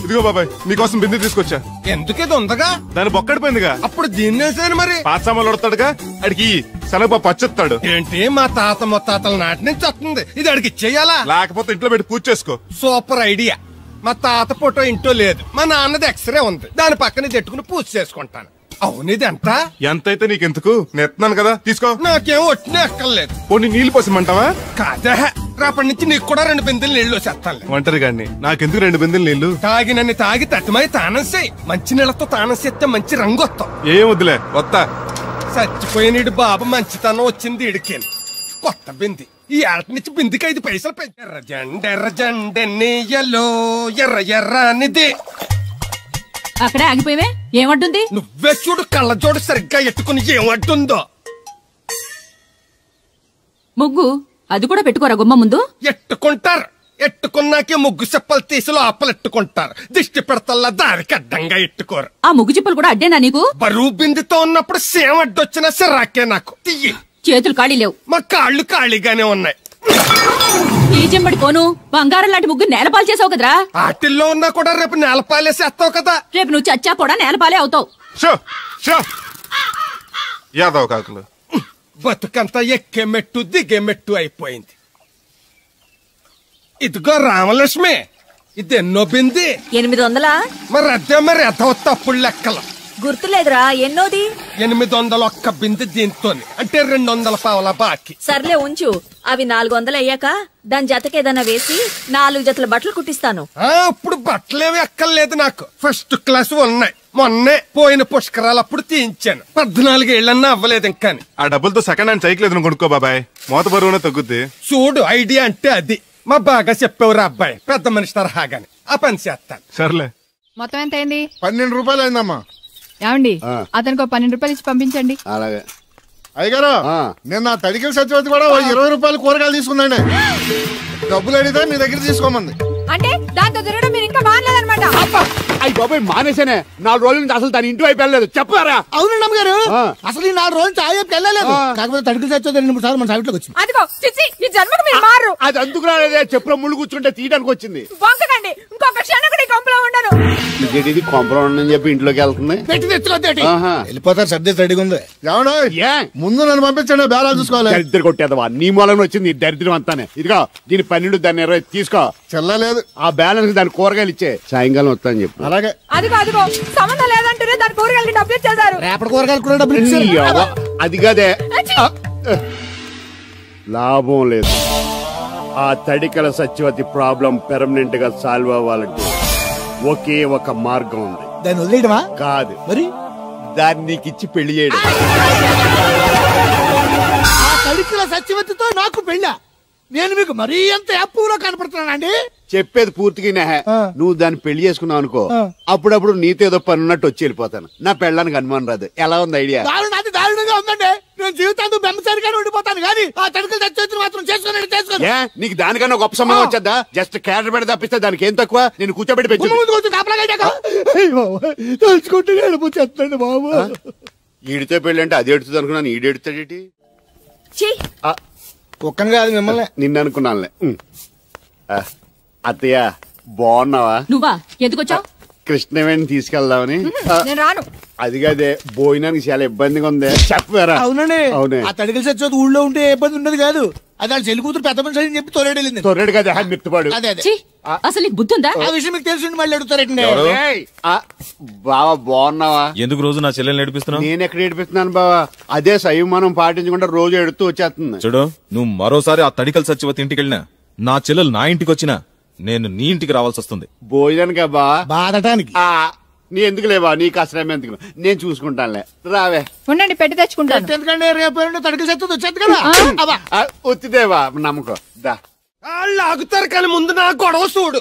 ఇదిగో బాబాయ్, నీకోసం బిందె తీసుకొచ్చా. ఎందుకు ఇది ఉందగా? దాని బొక్కడిపోయిందిగా. అప్పుడు దీన్నేసాను మరి. పాత సామాన్లు వడతాడుగా, అడిగి శనగపప్పు పచ్చొత్తాడు. ఏంటి మా తాత ముత్తాతల నాటి నుంచి వస్తుంది, ఇది అడిగి ఇచ్చేయాలా? లేకపోతే ఇంట్లో పెట్టి పూజ చేసుకో. Super idea. మా తాత ఫోటో ఇంట్లో లేదు, మా నాన్నది ఎక్స్రే ఉంది, దాని పక్కన తెట్టుకుని పూజ చేసుకుంటాను. అవును, ఇది ఎంతైతే నీకెందుకు, నెత్తున్నాను కదా, తీసుకో. నాకేం ఒట్టినే ఎక్కర్లేదు. పోనీ నీళ్ళు పోసిమంటావా? కాదా, రేపటి నుంచి నీకు కూడా 2 బిందెలు నీళ్లు వచ్చేస్తాను. ఒంటరి గాని నాకెందుకు 2 బిందెలు నీళ్లు? తాగినన్ని తాగి తట్టుమై తానం చేయి. మంచి నీళ్లతో తానం చేస్తే మంచి రంగు వస్తాం. ఏం వద్దులే, వస్తా. చచ్చిపోయినీడు బాబు మంచితనం వచ్చింది ఇడికేని. కొత్త బింది ఈ ఆట నుంచి బిందికి 5 పైసలు పెంచి. ఎర్రజెండెన్నీయలో ఎర్ర ఎర్రనిది. అక్కడే ఆగిపోయావే, ఏమంటుంది? నువ్వే చూడు, కళ్ళజోడు సరిగ్గా ఎట్టుకుని ఏమంటుందో. ముగ్గు అది కూడా పెట్టుకోరా గుమ్మ ముందు. ఎట్టుకుంటారు, ఎట్టుకున్నాకే ముగ్గు చెప్పలు తీసి లోపలెట్టుకుంటారు. దిష్టి పెడతల్లా దారికి అడ్డంగా ఎట్టుకోరు. ఆ ముగ్గు చిప్పలు కూడా అడ్డేనా నీకు? బరువు బిందుతో ఉన్నప్పుడు సేమ అడ్డొచ్చినా సిరాకే నాకు. తీయి. చేతులు ఖాళీ లేవు. మా కాళ్ళు ఖాళీగానే ఉన్నాయి. ఈ చెంబడి పోను బంగారం లాంటి ముగ్గు నేలపాలు చేసావు కదరా. ఆటిల్లో ఉన్నా కూడా రేపు నేలపాలేసేస్తావు కదా. రేపు నువ్వు చచ్చా కూడా నేలపాలే అవుతావు. యాదవ్ కాకులు. బతుకంతా ఎక్కే మెట్టు దిగే మెట్టు అయిపోయింది. ఇదిగో రామలక్ష్మి, ఇది ఎన్నో బింది? 800. మరి అదే మరి ఎదవ తప్పుడు లెక్కలు. గుర్తులేదురా, ఎన్నోది? 800 బింది దీంతో, అంటే 200 పావల బాకీ. సర్లే ఉంచు, అవి 400 అయ్యాక దాని జతకేదన్నా వేసి 4 జతల బట్టలు కుట్టిస్తాను. ఇప్పుడు బట్టలేవి ఎక్కర్లేదు నాకు, ఫస్ట్ క్లాస్ ఉన్నాయి. మొన్నే పోయిన పుష్కరాలప్పుడు తీయించాను. 14 ఏళ్ళన్నా అవ్వలేదు ఇంకా. ఆ డబ్బులతో సెకండ్ హ్యాండ్ సైకిల్ ఏదైనా కొనుక్కో బాబాయ్, మోత బరువునే తగ్గుద్ది. చూడు, ఐడియా అంటే అది. మా బాగా చెప్పేవారు అబ్బాయి, పెద్ద మనిషి తరహాగాని. ఆ పని చేస్తాను. సర్లే. మొత్తం ఎంత అయింది? 12 రూపాయలు అయిందమ్మా. ఏమండి, అతనికి 12 రూపాయలు ఇచ్చి పంపించండి. అలాగే. అయ్యగారు, నిన్న తడికిల సత్యవతి కూడా 20 రూపాయలు కూరగాయలు తీసుకుందండి. డబ్బులు అడిగితే మీ దగ్గర తీసుకోమంది. అంటే దాంతో తిరగడం మీరు ఇంకా మానలేదన్నమాట. అయ్యి బాబాయ్, మానేసానే. 4 రోజుల నుంచి అసలు దాని ఇంటి వైపు వెళ్ళలేదు. చెప్పారా? అవునండి అమ్మగారు, అసలు ఈ 4 రోజులు చాయ్ వెళ్ళలేదు. కాకపోతే తడికిల సత్యవతి 2-3 సార్లు మన సైట్లోకి వచ్చింది. అదిగో చిచ్చి, ఈ జన్మకు మీరు మారు. అది అందుకు రాలేదే, చెప్పులో ముళ్ళు కూర్చుంటే తీయడానికి వచ్చింది. బొంకకండి, ఇంకొక క్షణం కూడా ఈ కొంపలో ఉండను. ఇది కొంపలో ఉండని చెప్పి ఇంట్లోకి వెళ్తుంది. పెట్టి తెచ్చుకోద్దేటి, వెళ్ళిపోతారు. సర్ది రెడీగా ఉంది. ఏమన్నా ముందు నన్ను పంపించండి, బేరాలు చూసుకోవాలి. దరిద్ర కొట్టేదవా, నీ మూలంగా వచ్చింది ఈ దరిద్రం అంతానే. ఇదిగో దీని 12, దాన్ని 20 తీసుకో. చెల్లలేదు. ఆ బ్యాలెన్స్ దాని కూరగాయలు ఇచ్చే, సాయంకాలం వస్తా అని చెప్పు. అలాగే. అదిగో అదిగో, సంబంధం లేదంటేనే దాని కూరగాయలకి డబ్బులు ఇచ్చేశారు. రేపటి కూరగాయలు కూడా డబ్బులు ఇచ్చారు. అది కదే, లాభం లేదు. ఆ తడికల సత్యవతి ప్రాబ్లం పెర్మనెంట్ గా సాల్వ్ అవ్వాలంటే ఒకే ఒక మార్గం ఉంది. దాన్ని వదిలేయడమా? కాదు, మరి దాన్ని నీకు ఇచ్చి పెళ్లి చేయడం. ఆ తడికల సత్యవతితో నాకు పెళ్ళా? నేను మీకు మరీ ఎంత అప్పులో కనపడుతున్నానండి? చెప్పేది పూర్తిగా నువ్వు దాన్ని పెళ్లి చేసుకున్నావు అనుకో, అప్పుడప్పుడు నీతో ఏదో పని ఉన్నట్టు వచ్చి వెళ్ళిపోతాను. నా పెళ్ళడానికి అనుమానం రాదు. ఎలా ఉంది ఐడియా? అది దారుణంగా ఉందండి. నేను జీవితాంతం బెమ్మసారిగానే ఉండిపోతాను కానీ ఆ తడికల సత్యవతిని మాత్రం చేసుకోండి. నీకు దానికన్నా గొప్ప సంబంధం వచ్చేద్దా? జస్ట్ క్యారెట్ పెడితే తప్పిస్తే దానికి ఏం తక్కువ? నేను కూర్చోబెట్టి పెంచు. తలుచుకుంటే వెళ్ళిపోతుంది బాబు. ఈడితో పెళ్లి అంటే అది ఎడుతుంది అనుకున్నాను, ఈడు ఎడుతాడేటి? ఒక్కని కాదు మిమ్మల్ని, నిన్ను అనుకున్నానులే. అత్తయ్య బాగున్నావా? నువ్వా? ఎందుకొచ్చావు? కృష్ణవేణి తీసుకెళ్దామని. నేను రాను. అది కాదే, భోజనానికి చాలా ఇబ్బందిగా ఉంది. చెప్పారా? అవునండి. అవునే. ఆ తడికల సత్యవతి ఊళ్ళో ఉంటే ఇబ్బంది ఉండదు కాదు. అది ఆ చెల్లి కూతురు పెద్ద మనిషి అని చెప్పి తొలెడెళ్ళింది. తొర్రెడు కదా, మిత్తుపాడు. అదే అదే. అసలు నీకు బుద్ధి ఉందా? ఆ విషయం మీకు తెలిసి మళ్ళీ అడుగుతారండి. బావా బాగున్నావా? ఎందుకు రోజు నా చెల్లెల్ని ఏడిపిస్తున్నావు? నేను ఎక్కడ ఏడిపిస్తున్నాను బావా? అదే సంయమనం పాటించకుండా రోజు ఎడుతూ వచ్చేస్తుంది. చూడు, నువ్వు మరోసారి ఆ తడికల సత్యవతి ఇంటికి వెళ్ళినా, నా చెల్లెలు నా ఇంటికి వచ్చినా నేను నీ ఇంటికి రావాల్సి వస్తుంది. భోజనానికి బా బాధటానికి. నీ ఎందుకు లేవా, నీకు అసలు ఎందుకు, నేను చూసుకుంటానులే. రావే ఉండండి, పెట్టి తెచ్చుకుంటాను. ఎందుకంటే రేపు తడికి చెత్తది వచ్చేది కదా. ఒత్తిదేవా నమ్మకం. దా వాళ్ళు ఆగుతారు కానీ ముందు నా గొడవ చూడు.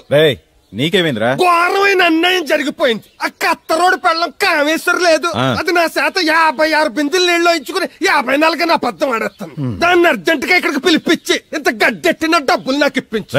నీకేమైందిరా? ఘోరమైన అన్యాయం జరిగిపోయింది. ఆ కత్తరోడు పెళ్ళం కామేశ్వరం లేదు. అది నా చేత 56 బిందులు నీళ్ళు ఇచ్చుకుని 54 నా అబద్ధం ఆడేస్తాను. దాన్ని అర్జెంట్ గా ఇక్కడికి పిలిపించి ఇంత గడ్డెట్టిన డబ్బులు నాకు ఇప్పించు.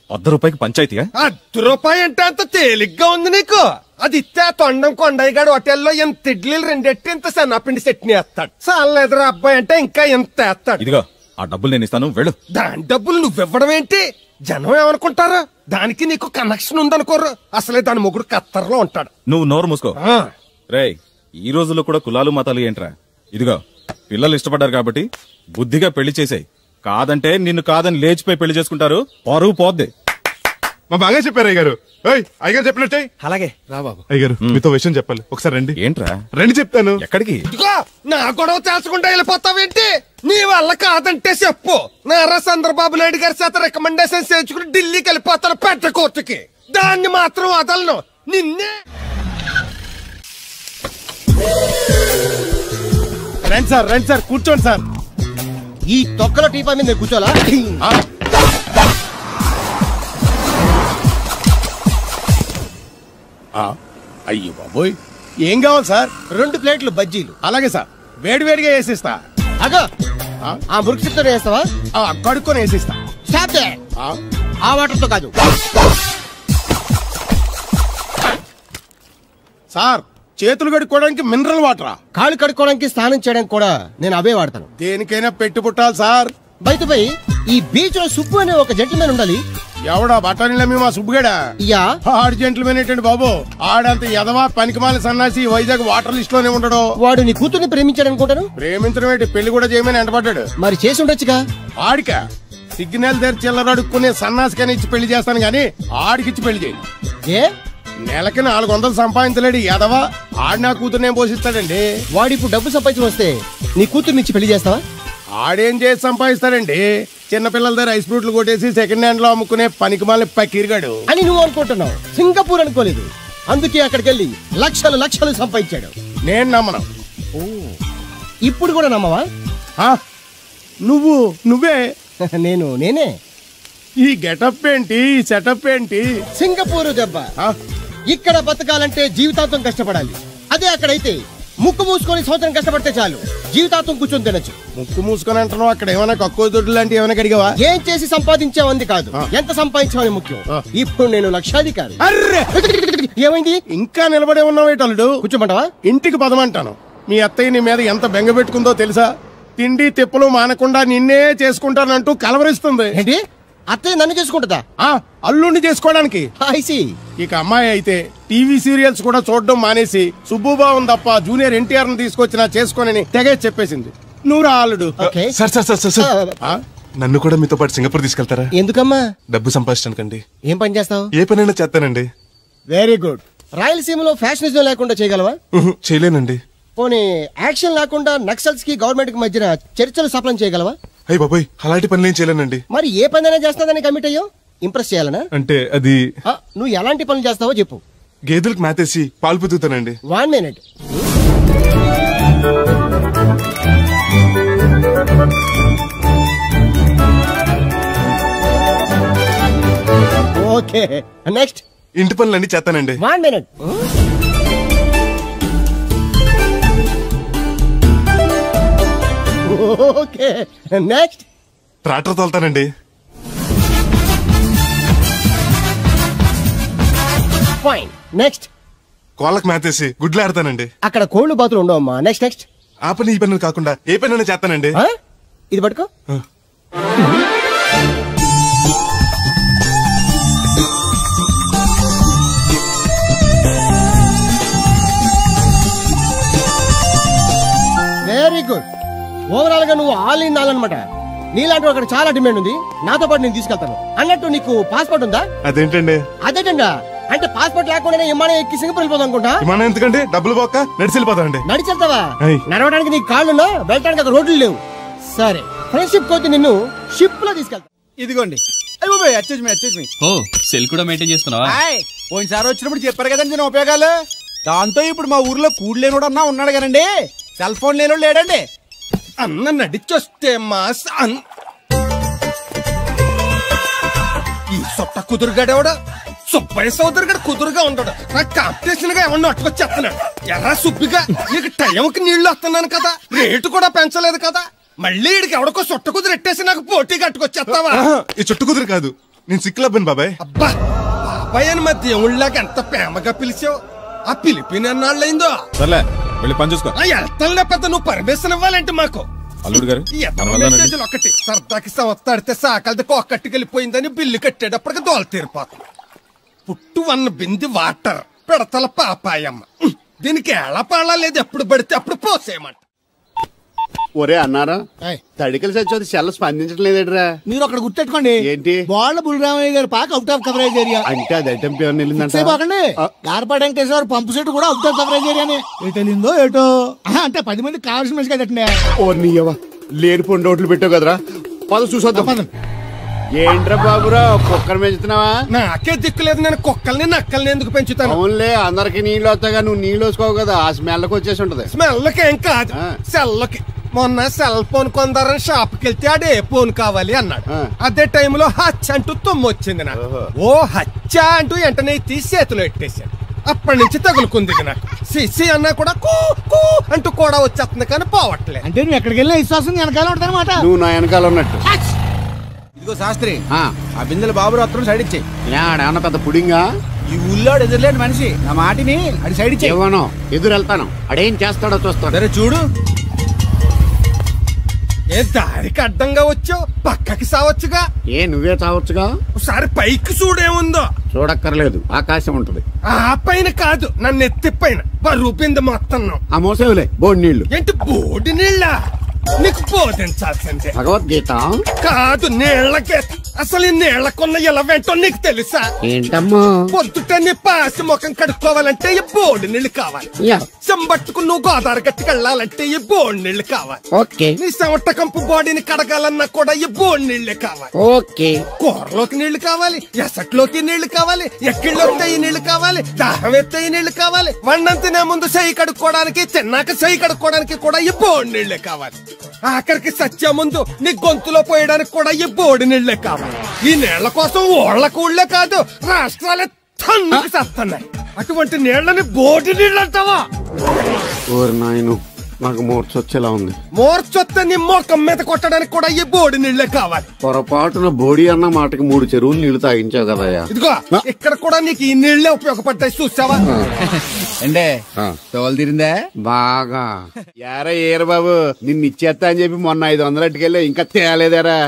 ₹100 పంచాయతీగా? ₹1 అంటే అంత తేలిగ్గా ఉంది నీకు? అది ఇస్తే తొండం కొండయ్యగాడు హోటల్లో ఎంత ఇడ్లీలు 2 ఎట్టి ఇంత సన్నపిండి చట్నీ వేస్తాడు. చాలేదురా అబ్బాయి అంటే ఇంకా ఎంత వేస్తాడు. ఇదిగో ఆ డబ్బులు నేను ఇస్తాను, వెళ్ళు. దాని డబ్బులు నువ్వివ్వడం ఏంటి? జనం ఏమనుకుంటారు? దానికి నీకు కనెక్షన్ ఉందనుకోరు. అసలే దాని మొగుడు కత్తర్లో ఉంటాడు. నువ్వు నోరు మూసుకో. రేయ్, ఈ రోజుల్లో కూడా కులాలు మతాలు ఏంట్రా? ఇదిగో పిల్లలు ఇష్టపడ్డారు కాబట్టి బుద్ధిగా పెళ్లి చేసాయి. కాదంటే నిన్ను కాదని లేచిపోయి పెళ్లి చేసుకుంటారు, పరువు పోద్ది. మా బాగా చెప్పారు అయ్యగారు. అయ్యగారు చెప్పినట్టే. అలాగే రా బాబు. అయ్యగారు మీతో విషయం చెప్పాలి, ఒకసారి రండి. ఏంట్రా? రండి చెప్తాను. ఎక్కడికి? నా గొడవ తేల్చకుండా వెళ్ళిపోతావేంటి? నీ వల్ల కాదంటే చెప్పు. నారా చంద్రబాబు నాయుడు గారి చేత రికమెండేషన్ చేయించుకుని ఢిల్లీకి వెళ్ళిపోతాను పెద్ద కోర్టుకి. దాన్ని మాత్రం వదలను. నిన్నే రండి సార్ కూర్చోండి సార్. ఈ తొక్కల టీపా మీద కూర్చోలా? అయ్యో బాబోయ్, ఏం కావాలి సార్? 2 ప్లేట్లు బజ్జీలు. అలాగే సార్, వేడివేడిగా వేసిస్తా. అగో ఆ మురుకుతో వేస్తావా? కడుక్కొని వేసిస్తా. ఆ వాటర్తో కాదు సార్. చేతులు కడుక్కోవడానికి మినరల్ వాటరా? కాళ్ళు కడుక్కోవడానికి స్నానం చేయడానికి కూడా నేను అవే వాడతాను. దేనికైనా పెట్టి పుట్టాలి సార్. బయటపై ఈ బీచ్ లో సుబ్బు అనే ఒక జెంటిల్మెన్ ఉండాలి. ఎవడా బఠానీల మా సుబ్బుగడా? యా, ఆడు జెంటిల్మెన్ ఏంటండి బాబు? ఆడంత ఎదవా పనికిమాల సన్నాసి వైజాగ్ వాటర్ లిస్ట్ లోనే ఉండడు. వాడు నీ కూతుర్ని ప్రేమించాడు అనుకుంటాను. ప్రేమించడం ఏంటి, పెళ్లి కూడా చేయమని ఎంటపడ్డాడు. మరి చేసి ఉండొచ్చుగా. ఆడిక సిగ్నల్ దగ్గర చిల్లరడుక్కునే సన్నాసికని ఇచ్చి పెళ్లి చేస్తాను గాని ఆడికిచ్చి పెళ్లి చేయి. ఏ నెలకి 400 సంపాదించలేడు ఎదవా. ఆడి నా కూతురు నేను పోషిస్తాడండి. వాడిప్పుడు డబ్బు సంపాదించి వస్తే నీ కూతుర్ని ఇచ్చి పెళ్లి చేస్తావా? ఆడేం చేసి సంపాదిస్తాడండి? చిన్నపిల్లల దగ్గర ఐస్ ఫ్రూట్లు కొట్టేసి సెకండ్ హ్యాండ్ లో అమ్ముకునే పనికిమాల పకీర్గాడు అని నువ్వు అనుకుంటున్నావు. సింగపూర్ అనుకోలేదు. అందుకే అక్కడికి వెళ్ళి లక్షలు సంపాదించాడు. నేను నమ్మను. ఇప్పుడు కూడా నమ్మవా? నువ్వే నేనే. ఈ గెటప్ ఏంటి, ఈ సెటప్ ఏంటి? సింగపూర్ దెబ్బ. ఇక్కడ బతకాలంటే జీవితాంతం కష్టపడాలి. అదే అక్కడైతే ముక్కు మూసుకొని సంవత్సరం కష్టపడితే చాలు, జీవితాంతం కూర్చొని తినచ్చు. ముక్కు మూసుకొని అంటున్నావు, అక్కడ ఏమైనా కక్కువ దొడ్డు లాంటి ఏమైనా కడిగావా? ఏం చేసి సంపాదించావంది కాదు, ఎంత సంపాదించావని ముఖ్యం. ఇప్పుడు నేను లక్షాధికారి. ఏమైంది? ఇంకా నిలబడే ఉన్నావు అల్లుడు? కూర్చోమంటావా? ఇంటికి పదమంటాను. మీ అత్తయ్య నీ మీద ఎంత బెంగ పెట్టుకుందో తెలుసా? తిండి తిప్పలు మానకుండా నిన్నే చేసుకుంటానంటూ కలవరిస్తుంది. ఏంటి? అత్తయ్య నన్ను చేసుకుంటుందా? అల్లుడిని చేసుకోవడానికి. ఇక అమ్మాయి అయితే టీవీ సీరియల్స్ కూడా చూడడం మానేసి సుబ్బుబాబు తప్ప జూనియర్ ఎన్టీఆర్ ని తీసుకొచ్చినా చేసుకోనని తెగే చెప్పేసింది. నువ్వు రా అల్లుడు. సార్ నన్ను కూడా మీతో పాటు సింగపూర్ తీసుకెళ్తారా? ఎందుకమ్మా? డబ్బు సంపాదించడానికండి. ఏం పని చేస్తావు? ఏ పనైనా చేస్తానండి. Very good. రాయలసీమలో ఫ్యాషనిజం లేకుండా చేయగలవా? చేయలేనండి. పోనీ యాక్షన్ లేకుండా నక్సల్స్ కి గవర్నమెంట్ కి మధ్యన చర్చలు సఫలం చేయగలవా? అయ్యి బాబాయ్, అలాంటి పనులు ఏం చేయలేనండి. మరి ఏ పనైనా చేస్తాదని కమిట్ అయ్యో? ఇంప్రెస్ చేయాలనా? అంటే అది నువ్వు ఎలాంటి పనులు చేస్తావో చెప్పు. గేదెలకు మేతేసి పాలు పుతుతానండి. 1 minute. Okay, next. ఇంటి పనులన్నీ చేస్తానండి. 1 minute. Okay, next. ట్రాక్టర్ తోలుతానండి. Fine, next. కోళ్ళకు మేతేసి గుడ్లు ఆడతానండి. అక్కడ కోళ్లు బాతులు ఉండవమ్మా. నెక్స్ట్. ఆ పని ఈ పనులు కాకుండా ఏ పనైనా చేస్తానండి. ఇది పట్టుకో. Very good. ఓవరాల్ గా నువ్వు ఆల్ ఇన్ ఆల్ అనమాట. నీలాంటి అక్కడ చాలా డిమాండ్ ఉంది. నాతో పాటు నేను తీసుకెళ్తాను. అన్నట్టు నీకు పాస్పోర్ట్ ఉందా? అదేంటండి? అదేటండా అంటే పాస్పోర్ట్ లేకుండా విమానం ఎక్కి సింగపూర్ వెళ్ళిపోతాం అనుకుంటా. విమానం ఎందుకండి? డబ్బులు పోక నడిచి వెళ్ళిపోతాండి. నడిచి వెళ్తావా? నడవడానికి నీకు కాళ్ళున్నా, వెళ్ళడానికి అక్కడ రోడ్లు లేవు. సరే, ఫ్రెండ్షిప్ కోతి నిన్ను షిప్ లో తీసుకెళ్తా. ఇదిగోండి. సెల్ కూడా మెయింటైన్ చేస్తున్నావా? పోయినసారి వచ్చినప్పుడు చెప్పారు కదండి నేను ఉపయోగాలు. దాంతో ఇప్పుడు మా ఊర్లో కూడలేనోడన్నా ఉన్నాడు కదండి, సెల్ ఫోన్ లేనోడు లేడండి. అన్న నడిచొస్తే మాస్ ఈ సొట్ట కుదురుగాడేవాడు సుబ్బయ్య సోదరు గడు కుదురుగా ఉండడు. నాకు కాంపిటీషన్ గా ఏమన్నా అట్టుకొచ్చేస్తున్నాడు. ఎర్రా సుబ్బిగా నీకు టైంకి నీళ్లు వస్తున్నాను కదా, రేటు కూడా పెంచలేదు కదా, మళ్ళీ ఇడికి ఎవడికో సొట్ట కుదురు ఎట్టేసి నాకు పోటీ కట్టుకొచ్చేస్తావా? ఈ చుట్టు కుదురు కాదు, నేను సిక్కులబ్బాను బాబాయ్. అబ్బా బాబాయ్ అని మా దేవుళ్ళకి ఎంత ప్రేమగా పిలిచావు. ఆ పిలిపిన ఎన్నాళ్ళైందో. సర్లే వెళ్ళి పని చూసుకో. వెళ్తానులే పెద్ద, నువ్వు పర్మిషన్ ఇవ్వాలంటే మాకు. అల్లుడు గారు మెసేజ్లు ఒకటి సరదాకి సంవత్సరాడితే సాకలితే కొక్కట్టుకెళ్ళిపోయిందని బిల్లు కట్టేటప్పటికి దోల తీరిపోతుంది. పుట్టు వన్న బింది వాటర్ పెడతల పాపాయమ్మ. దీనికి ఎలా పాడా లేదు, ఎప్పుడు పడితే అప్పుడు పోసేయమంట. ఒరే అన్నారా తడికలు చచ్చి సెల్ల స్పందించడం లేదట్రా. మీరు అక్కడ గుర్తెట్టుకోండి ఏంటి బాళ్ళ బుల్రామయ్య గారి పాక అవుట్ ఆఫ్ కవరేజ్ ఏరియా అంటే అది ఐటమ్ పేరు వెళ్ళిందంటే గార్పాడు వెంకటేశ్వర పంపు సెట్ కూడా అవుట్ ఆఫ్ కవరేజ్ ఏరియానే. ఎటు వెళ్ళిందో ఏటో అంటే 10 మంది కావాల్సిన మనిషి కదండి. ఓ నీయవా లేని పొండి రోడ్లు పెట్టావు కదరా, పద చూసొద్దాం. ఏంట్రా బాబురా కుక్కర్ పెంచుతున్నావా? నాకే దిక్కులేదు, నేను కుక్కల్ని నక్కల్ని ఎందుకు పెంచుతాను? అవునులే అందరికి నీళ్ళు వస్తాగా, నువ్వు నీళ్ళు వేసుకోవు కదా, ఆ స్మెల్కి వచ్చేసి ఉంటది. స్మెల్కి ఏం కాదు, సెల్లకి. మొన్న సెల్ ఫోన్ కొందరని షాప్ కి వెళ్తే ఆడే ఫోన్ కావాలి అన్నాడు. అదే టైంలో హచ్చ అంటూ తుమ్మొచ్చింది నాకు. ఓ హచ్చ అంటూ వెంటనే తీసి చేతిలో ఎట్టేశాడు. అప్పటి నుంచి తగులుకుంది నాకు. సిసి అన్నా కూడా కూ కూ అంటూ కూడా వచ్చేస్తుంది కానీ పోవట్లేదు. అంటే నువ్వు ఎక్కడికి వెళ్ళినా విశ్వాసం వెనకాల ఉంటానమాట. నువ్వు నా వెనకాల ఉన్నట్టు. ఇదిగో శాస్త్రి, ఆ బిందెల బాబు అత్తరం సైడ్ ఇచ్చేయి. ఏమన్నా పెద్ద పుడింగా? ఈ ఊళ్ళో ఎదురులేని మనిషి, నా మాటిని అది సైడ్ ఇచ్చేయి. ఇవ్వను, ఎదురు వెళ్తాను, అడేం చేస్తాడో చూస్తాను. సరే చూడు. ఏ దారికి అడ్డంగా వచ్చావు, పక్కకి సావచ్చుగా. ఏ నువ్వే చావచ్చుగా. ఒకసారి పైకి చూడేముందో. చూడక్కర్లేదు, ఆకాశం ఉంటది. ఆ పైన కాదు, నన్ను ఎత్తి పైన రూపింది మొత్తం. ఆ మోసేవులే బోడి నీళ్లు. ఏంటి బోడి నీళ్ళ? నీకు బోధించాల్సిందే. భగవద్గీత కాదు, నీళ్ళకే. అసలు ఈ నీళ్లకున్న ఇలా వెంటో నీకు తెలుసా? ఏంటమ్మా? పొద్దుట నీ పాసి ముఖం కడుక్కోవాలంటే ఈ బోడి నీళ్లు కావాలి. చెంబట్టుకు నువ్వు గోదావరి గట్టుకు వెళ్ళాలంటే ఈ బోడి నీళ్లు కావాలి. ఓకే. నీ చెమట కంపు బాడీని కడగాలన్నా కూడా ఈ బోడి నీళ్లే కావాలి. ఓకే. కూరలోకి నీళ్లు కావాలి, ఎసట్లోకి నీళ్లు కావాలి, ఎక్కిళ్ళొస్తే ఈ నీళ్లు కావాలి, దాహం ఎత్తే ఈ నీళ్లు కావాలి, వండం తినే ముందు చెయ్యి కడుక్కోవడానికి, తిన్నాక చెయ్యి కడుక్కోవడానికి కూడా ఈ బోడి నీళ్లే కావాలి. ఆఖరికి సత్య ముందు నీ గొంతులో పోయడానికి కూడా ఈ బోడి నీళ్లే కావాలి. ఈ నీళ్ల కోసం ఓళ్లకు ఊళ్ళే కాదు, రాష్ట్రాలే తన్నుకు చేస్తున్నాయి. అటువంటి నీళ్లని బోడి నీళ్ళు అంటావా? ఓరి నాయను, నాకు మూర్చొచ్చేలా ఉంది. మూర్చొస్తే నీ మొఖం మీద కొట్టడానికి కూడా ఈ బోడి నీళ్లే కావాలి. పొరపాటున బోడి అన్న మాటకి 3 చెరువులు నీళ్లు తాగించావు కదయ్యా. ఇదిగో ఇక్కడ కూడా నీకు ఈ నీళ్లే ఉపయోగపడ్డాయి, చూసావా? అంటే తోలు తీరిందా బాగా? యారా ఏరు బాబు, నిన్ను ఇచ్చేస్తా అని చెప్పి మొన్న 500 అట్టుకెళ్ళి ఇంకా తేలేదారా?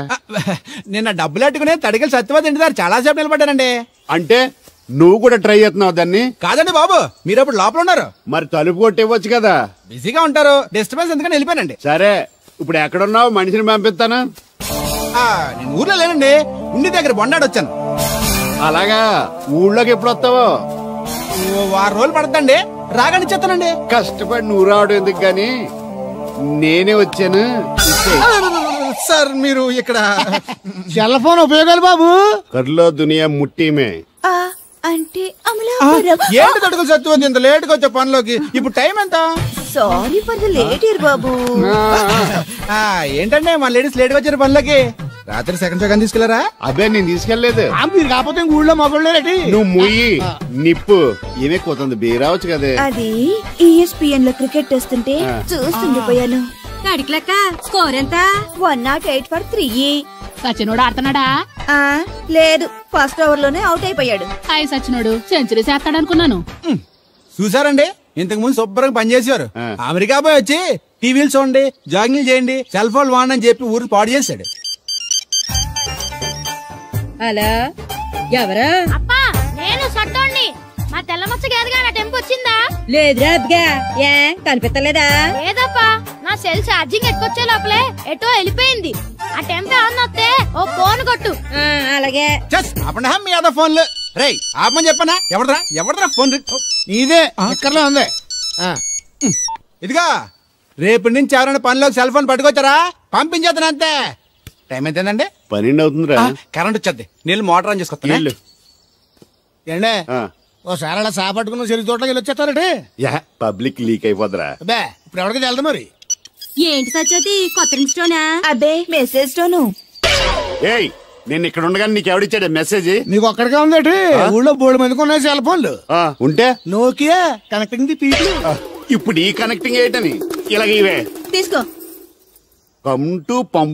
నిన్న డబ్బులు అట్టుకునే తడికలు సత్యవతి ఇంటి చాలా సేపు నిలబడ్డానండి. అంటే నువ్వు కూడా ట్రై చేస్తున్నావు దాన్ని? కాదండి బాబు, మీరు అప్పుడు లోపల ఉన్నారు. మరి తలుపు కొట్టివ్వచ్చు కదా. బిజీగా ఉంటారు, డిస్టర్బెన్స్ ఎందుకని వెళ్ళిపోయానండి. సరే ఇప్పుడు ఎక్కడున్నావు? మనిషిని పంపిస్తాను. నేను ఊర్లో లేనండి, ఉండి దగ్గర బొండాడు వచ్చాను. అలాగా, ఊళ్ళోకి ఎప్పుడు వస్తావో? 6 రోజులు పడతండి, రాగానే చెప్తానండి. కష్టపడి నువ్వు రావడం ఎందుకు గాని నేనే వచ్చాను. సార్ మీరు ఇక్కడ సెల్ ఫోన్ ఉపయోగాలు బాబు? కర్లో దునియా ముట్టిమే. అంటే ఏంటి తడుకులు సత్యవతి ఇంత లేట్ గా వచ్చే పనిలోకి? ఇప్పుడు టైం ఎంత? Sorry for the late year బాబు. ఏంటంటే మన లేడీస్ లేట్ గా వచ్చారు పనిలోకి. రాత్రి సెకండ్ షో కానీ తీసుకెళ్లారా? అబ్బే నేను తీసుకెళ్లేదు. మీరు కాకపోతే ఊళ్ళో మగోళ్ళేటి. నువ్వు ముయ్యి నిప్పు ఏమే కోతుంది బీరావచ్చు కదే. అది ESPN లో క్రికెట్ టెస్తుంటే చూస్తుండిపోయాను. అడిగిలక్క స్కోర్ ఎంత? 108 for 3. సచినోడు ఆడుతున్నాడా? లేదు, ఫస్ట్ ఓవర్ లోనే అవుట్ అయిపోయాడు. హాయ్ సచినోడు సెంచరీ చేస్తాడనుకున్నాను. చూసారండి, ఇంతకు ముందు శుభ్రంగా పనిచేసేవారు. అమెరికా పోయి వచ్చి టీవీలు చూడండి, జాగింగ్ చేయండి, సెల్ ఫోన్ వాడని చెప్పి ఊరు పాడు చేశాడు. అలా ఎవరా? అప్పా నేను సట్టోణ్ణి. మా తెల్లమచ్చ గేదగా నా టెంపు వచ్చిందా? లేదురా అబ్బగా. ఏ కనిపెట్టలేదా? లేదప్పా, నా సెల్ ఛార్జింగ్ ఎక్కొచ్చే లోపలే ఎటో వెళ్ళిపోయింది. ఆ టెంపు ఆన్ వస్తే ఓ ఫోన్ కొట్టు. అలాగే. మీ అదా ఫోన్లు రేయ్ ఆపమని చెప్పనా? ఎవడరా ఫోన్? ఇదే ఎక్కర్లో ఉంది. ఇదిగా రేపటి నుంచి ఎవరైనా పనిలోకి సెల్ ఫోన్ పట్టుకొచ్చారా పంపించేద్దాను అంతే. టైం ఎంతేందండి? 12 అవుతుందిరా. కరెంట్ వచ్చేద్ది, నీళ్ళు మోటార్ ఆన్ చేసుకొస్తాను. ఏండే ఓసారి అలా సాపట్టుకున్న చెరుకు తోటలోకి వెళ్ళి వచ్చేస్తారటే పబ్లిక్ లీక్ అయిపోద్రా. అబ్బే ఇప్పుడు ఎవరికి వెళ్దాం మరి. ఏంటి సత్యవతి కొత్త రింగ్ అబ్బే మెసేజ్ స్టోను. ఏయ్ నేను ఇక్కడ ఉండగానే నీకు ఎవడిచ్చాడు మెసేజ్? నీకు ఒక్కడికే ఉందటి ఊళ్ళో 3 మందికి ఉన్నాయి సెల్ ఫోన్లు. ఉంటే నోకియా కనెక్టింగ్ ది పీపుల్. ఇప్పుడు ఈ కనెక్టింగ్ ఏంటని ఇలాగ ఇవే తీసుకో. Come to pump